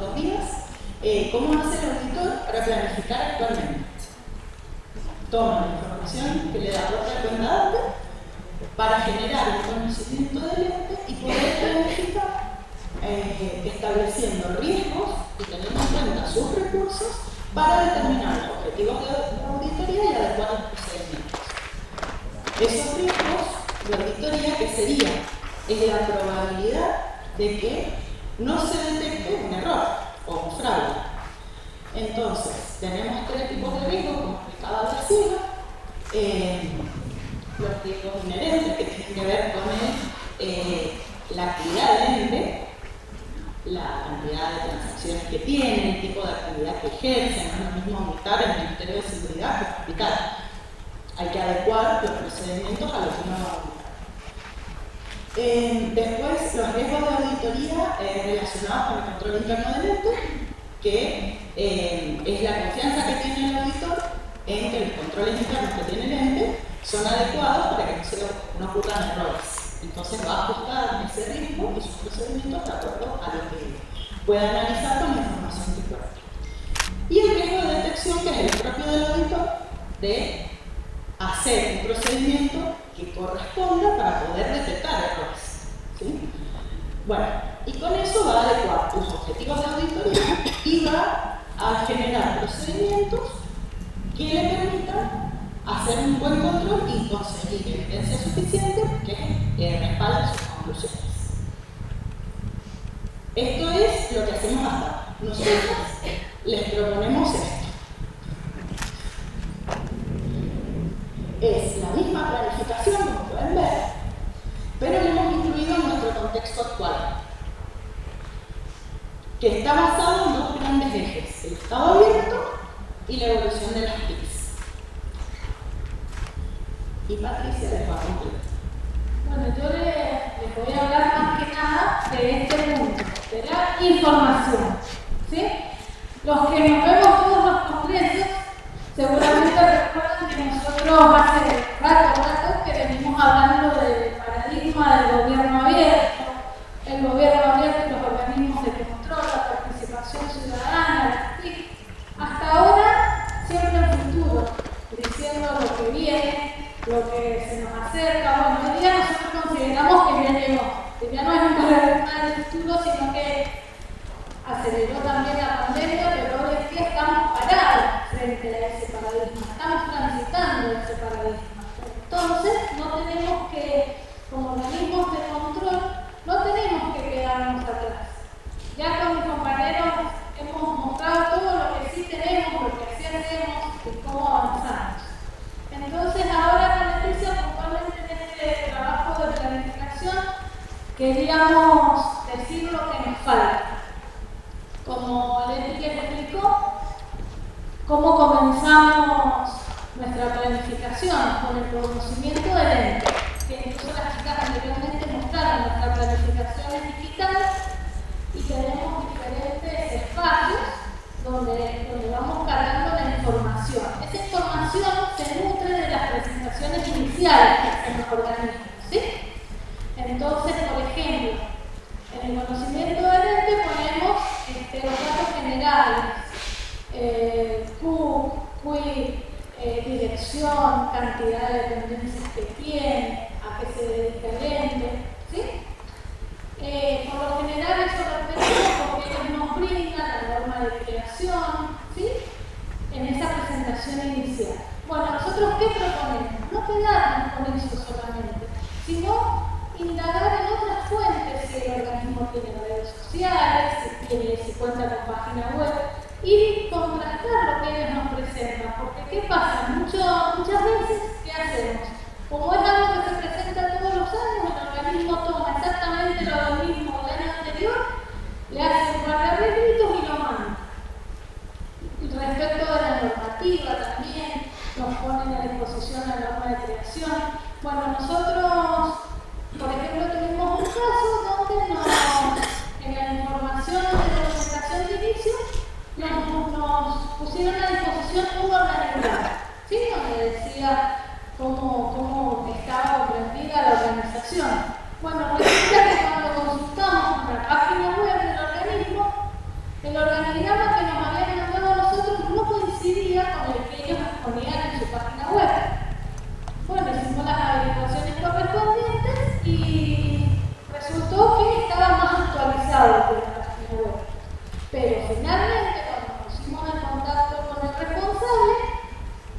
2 días, cómo hace el auditor para planificar actualmente. Toma la información que le da otra cuenta para generar un conocimiento del ente y poder planificar estableciendo riesgos y teniendo en cuenta sus recursos para determinar los objetivos de auditoría y adecuar los procedimientos. Esos riesgos de auditoría, que sería la probabilidad de que no se detecte un error o un fraude. Entonces, tenemos 3 tipos de riesgos, como explicaba Graciela. Los riesgos inherentes, que tienen que ver con la actividad del ente, la cantidad de transacciones que tiene, el tipo de actividad que ejerce. No es lo mismo auditar en el Ministerio de Seguridad que hospital. Hay que adecuar los procedimientos a lo que uno va a auditar. Después, los riesgos de auditoría relacionados con el control interno del ente, que es la confianza que tiene el auditor en que los controles internos que tiene el ente son adecuados para que no ocurran errores. Entonces va a ajustar ese riesgo y sus procedimientos de acuerdo a lo que pueda analizar con la información que cuenta. Y el riesgo de detección, que es el propio del auditor, de hacer un procedimiento que corresponda para poder detectar errores. ¿Sí? Bueno, y con eso va a adecuar los objetivos de auditoría y va a generar procedimientos que le permitan hacer un buen control y conseguir evidencia suficiente que respalde sus conclusiones. Esto es lo que hacemos hasta ahora. Nosotros les proponemos esto. Es la misma planificación, como pueden ver, pero lo hemos incluido en nuestro contexto actual, que está basado en 2 grandes ejes: el estado abierto y la evolución de las TICs. Y Patricia les va a concluir. Bueno, yo les voy a hablar más que nada de este punto, de la información. ¿Sí? Los que nos vemos todos los congresos seguramente recuerdan que nosotros hace rato que venimos hablando del paradigma del gobierno abierto, el gobierno abierto y los organismos de control, la participación ciudadana, las TIC. Hasta ahora, siempre en futuro, diciendo lo que viene, lo que se nos acerca. Bueno, hoy día nosotros consideramos que ya llegó, que ya no es un paradigma del futuro, sino que aceleró también la pandemia, pero hoy en día estamos parados frente a ese paradigma, estamos transitando ese paradigma. Entonces, no tenemos que, como organismos de control, no tenemos que quedarnos atrás. Ya con mis compañeros hemos mostrado todo lo que sí tenemos, lo que sí hacemos y cómo avanzamos. Entonces, ahora con Leticia, puntualmente en este trabajo de planificación, queríamos decir lo que nos falta. Como Leticia explicó, cómo comenzamos nuestra planificación con el conocimiento del ente, que incluso las chicas anteriormente mostraron. Nuestra planificación es digital y tenemos diferentes espacios donde vamos cargando la información. Esa información se nutre de las presentaciones iniciales que hacen los organismos, ¿sí? Entonces, por ejemplo, en el conocimiento del ente ponemos los datos generales, Q, dirección, cantidad de dependencias que tiene, a qué se dedica el ente, ¿sí? Por lo general eso lo tenemos porque ellos nos brindan la norma de creación, ¿sí? En esa presentación inicial. Bueno, ¿nosotros qué proponemos? No quedarnos con eso solamente, sino indagar en otras fuentes, si el organismo tiene redes sociales, si cuenta con página web, y contrastar lo que ellos nos presentan. Porque ¿qué pasa? Muchas veces, ¿qué hacemos? Como es algo que se presenta todos los años, el organismo toma exactamente lo mismo del año anterior, le hace un par de arreglitos y lo manda. Respecto de la normativa también, nos ponen a disposición la norma de creación. Bueno, nosotros, por ejemplo, tuvimos un caso donde en la información de la presentación de inicio nos pusieron a disposición un organigrama, ¿sí? Donde decía cómo estaba comprendida la organización. Bueno, resulta que cuando consultamos El organigrama que nos habían mandado a nosotros no coincidía con el que ellos ponían en su página web. Bueno, hicimos las averiguaciones correspondientes y resultó que estaba más actualizado que la página web. Pero finalmente, cuando nos pusimos en contacto con el responsable,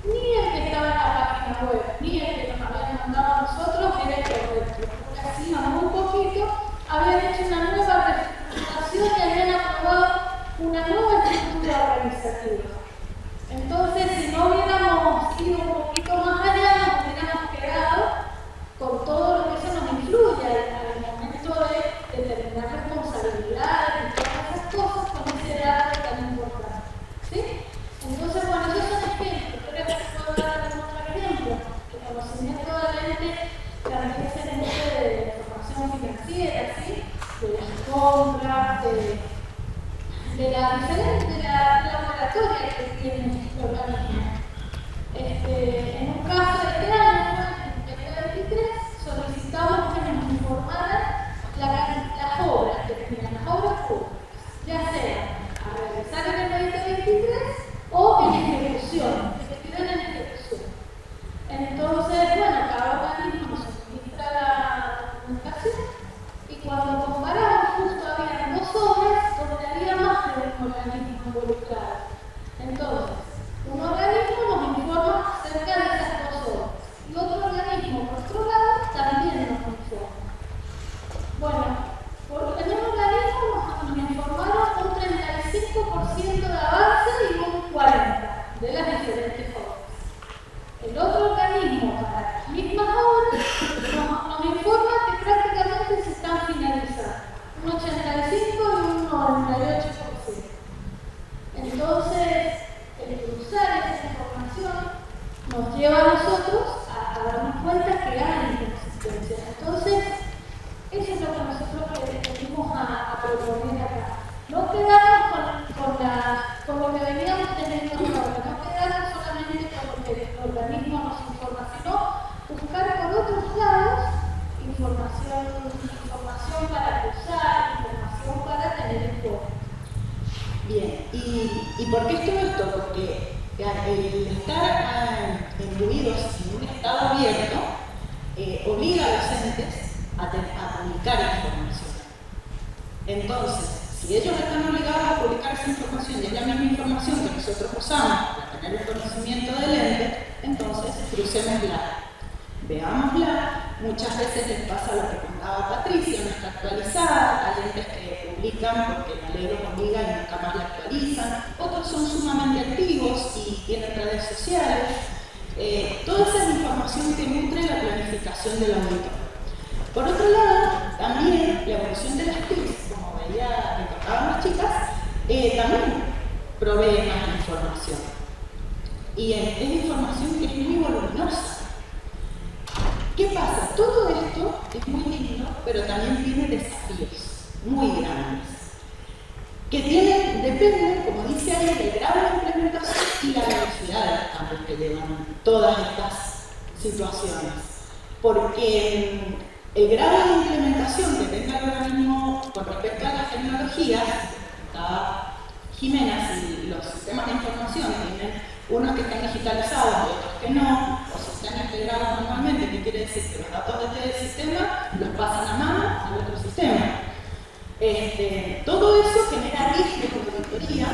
ni el que estaba en la página web, ni el que nos habían mandado a nosotros era el correcto. Porque así, muy poquito, habían hecho una nueva reestructuración y habían aprobado una nueva estructura organizativa. Entonces, si no hubiéramos ido un poquito más allá, nos hubiéramos quedado con todo lo que eso nos influye al momento de determinar responsabilidades y todas esas cosas con ese dato tan importante. ¿Sí? Entonces, bueno, esos son ejemplos. Creo que puedo dar algún otro ejemplo. El conocimiento de la mente también es el mundo de la información financiera, ¿sí? De las compras, de la laboratoria que tiene el organismo. En un caso de este año, en 2023, solicitamos que nos informaran las obras que tenían, las obras públicas, ya sea a realizar en el 2023 o en ejecución, que se queden en ejecución. Entonces, bueno, cada organismo nos suministra la documentación y cuando comparamos, justo había dos obras donde había más de un organismo involucrado. Entonces, un organismo nos informa acerca de esas dos obras y otro organismo, por otro lado, también nos informa. Bueno, en un organismo nos informaron un 35% de avance y un 40% de las diferentes obras. El otro organismo, para las mismas obras, nos informa que prácticamente se están finalizando, un 85% y un 98%. Entonces, el cruzar esa información nos lleva a nosotros a darnos cuenta que hay inconsistencias. Entonces, eso es lo que nosotros venimos a proponer acá. No quedarnos con lo que veníamos teniendo ahora, no quedarnos solamente con lo que el organismo nos informa, sino buscar por otros lados información para cruzar, información para tener en cuenta. Bien, ¿y por qué es todo esto? Porque el estar imbuidos en un estado abierto obliga a los entes a publicar información. Entonces, si ellos están obligados a publicar esa información y es la misma información que nosotros usamos para tener el conocimiento del ente, entonces crucémosla, veámosla. Muchas veces les pasa lo que contaba Patricia, no está actualizada, hay entes que publican porque la ley los obliga y nunca más la actualizan, otros son sumamente activos y tienen redes sociales. Toda esa es información que nutre la planificación del auditor. Por otro lado, también la evolución de las TICs, como recordaban las chicas, también provee más información. Y es información que es muy voluminosa. ¿Qué pasa? Todo esto es muy lindo, pero también tiene desafíos muy grandes, que dependen, como dice ahí, del grado de implementación y la velocidad de los cambios que llevan todas estas situaciones. Porque el grado de implementación que tenga el organismo con respecto a las tecnologías, está Jimena, si los sistemas de información tienen unos que están digitalizados y otros que no, o si están integrados manualmente, ¿qué quiere decir? Que los datos de este sistema los pasan a mano al otro sistema. Todo eso genera riesgos de auditoría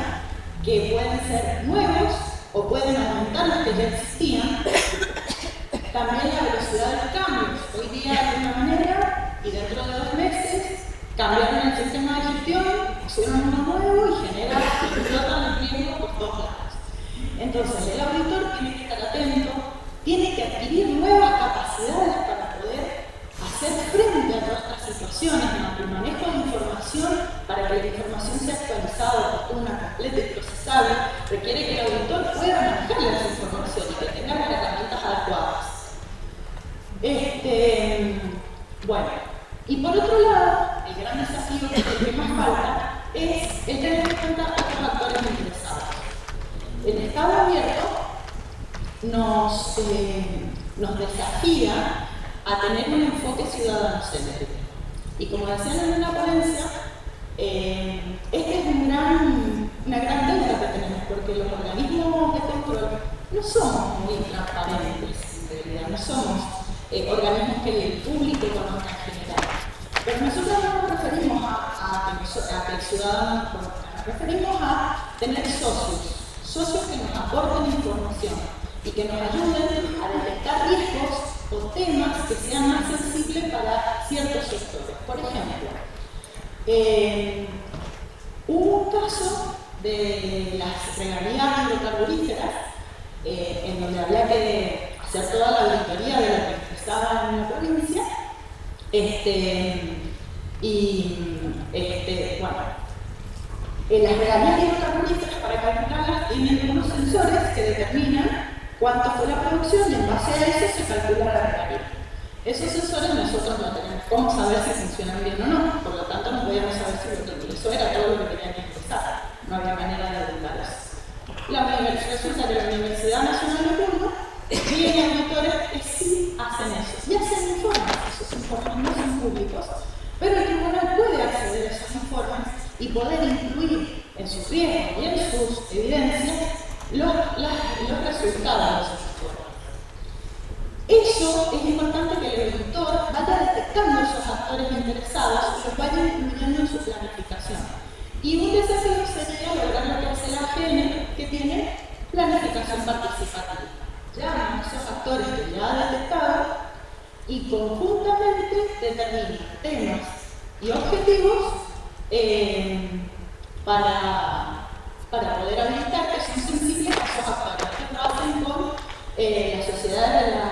que pueden ser nuevos o pueden aumentar los que ya existían. También la velocidad de los cambios. Hoy día de una manera y dentro de 2 meses cambiaron el sistema de gestión, pusieron uno nuevo y explotan el riesgo por todos lados. Entonces el auditor tiene que estar atento, tiene que adquirir nuevas capacidades para poder hacer frente a todas estas situaciones, el manejo de información para que la información sea actualizada, oportuna, completa y procesable, requiere que el auditor pueda manejar esa información y que tenga las herramientas adecuadas. Bueno, y por otro lado, el gran desafío que más falta es el tener en cuenta otros actores interesados. El estado abierto nos desafía a tener un enfoque ciudadano-céntrico. Y como decían en una ponencia, este es un gran porque los organismos de control no somos muy transparentes, en realidad, no somos organismos que el público conozca en general. Pero nosotros no nos referimos a que el ciudadano conozca, nos referimos a tener socios que nos aporten información y que nos ayuden a detectar riesgos o temas que sean más sensibles para ciertos sectores. Por ejemplo, hubo un caso de las regalías hidrocarburíferas en donde había que hacer toda la auditoría de la que estaba en la provincia las regalías hidrocarburíferas, para calcularlas, tienen unos sensores que determinan cuánto fue la producción y en base a eso se calcula la regalía. Esos sensores nosotros no tenemos cómo saber si funcionan bien o no, por lo tanto no podíamos saber si lo tenían. Eso era todo lo que tenían que empezar, no había manera de auditarlos. Resulta que la Universidad Nacional de Cuba tiene auditores que sí hacen eso, y hacen informes. Esos informes no son públicos, pero el tribunal puede acceder a esos informes y poder incluir en sus riesgos y en sus evidencias los resultados de esos informes. Eso es importante que el auditor vaya detectando esos actores interesados y los vaya incluyendo en su planificación. Y un desafío sería lograr lo que hace la AGN, que tiene planificación participativa. Llama a esos actores que ya ha detectado y conjuntamente determina temas y objetivos para poder habilitar que son sensibles a esos actores. Esto lo hacen con las sociedades de las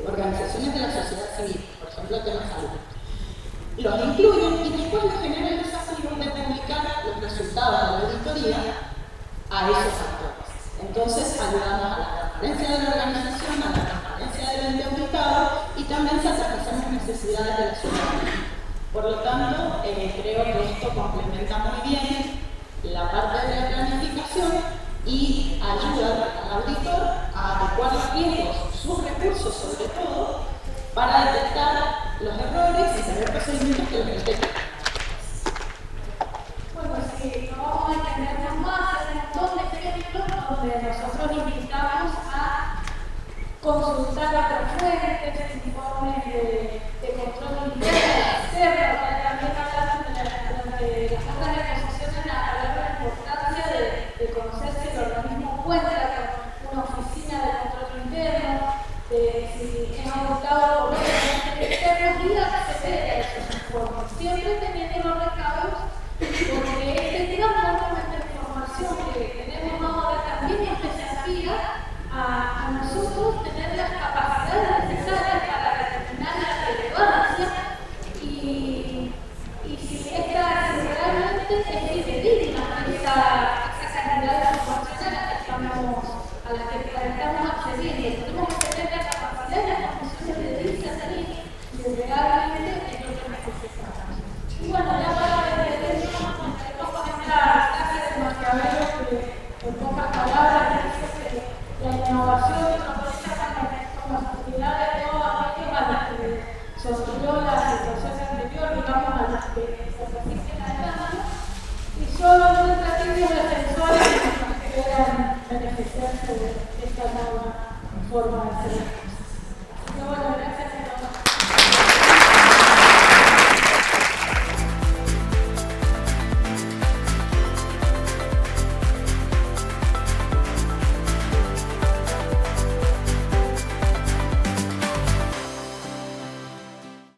organizaciones de la sociedad civil, por ejemplo, temas salud. Los incluyen y después les genera el desafío de publicar los resultados de la auditoría a esos actores. Entonces ayudamos a la transparencia de la organización, a la transparencia del ente auditado y también satisfacemos necesidades de la ciudadanía. Por lo tanto, creo que esto complementa muy bien la parte de la planificación y ayuda al auditor a adecuar los riesgos, sus recursos sobre todo, para detectar los errores y tener procedimientos que los detecten. Bueno, si no vamos a entendernos más, hay un montón de ejemplos donde nosotros invitamos a consultar otras fuentes, informes de control interno, externo, también hablaron durante las otras exposiciones a hablar de la importancia de conocer si el organismo cuenta con una oficina de control interno, de si es auditado por entes externos y acceder a esos informes, siempre teniendo los recados, porque este gran volumen de información que tenemos ahora también nos desafía a nosotros tener las capacidades necesarias para determinar la relevancia y si realmente es fidedigna esa cantidad de información a la que estamos accediendo. Tenemos que tener la capacidad y las condiciones de discernir si realmente es lo que necesitamos. Y bueno, ya para despedirnos, tenemos con esta clase de Maquiavelo que en pocas palabras dice que la innovación y la política con la facilidad de todos aquellos a las que sostenió la situación anterior, digamos, a las que se resisten al cambio, y solo un aquellos defensores que quieran beneficiarse de esta nueva forma de hacer.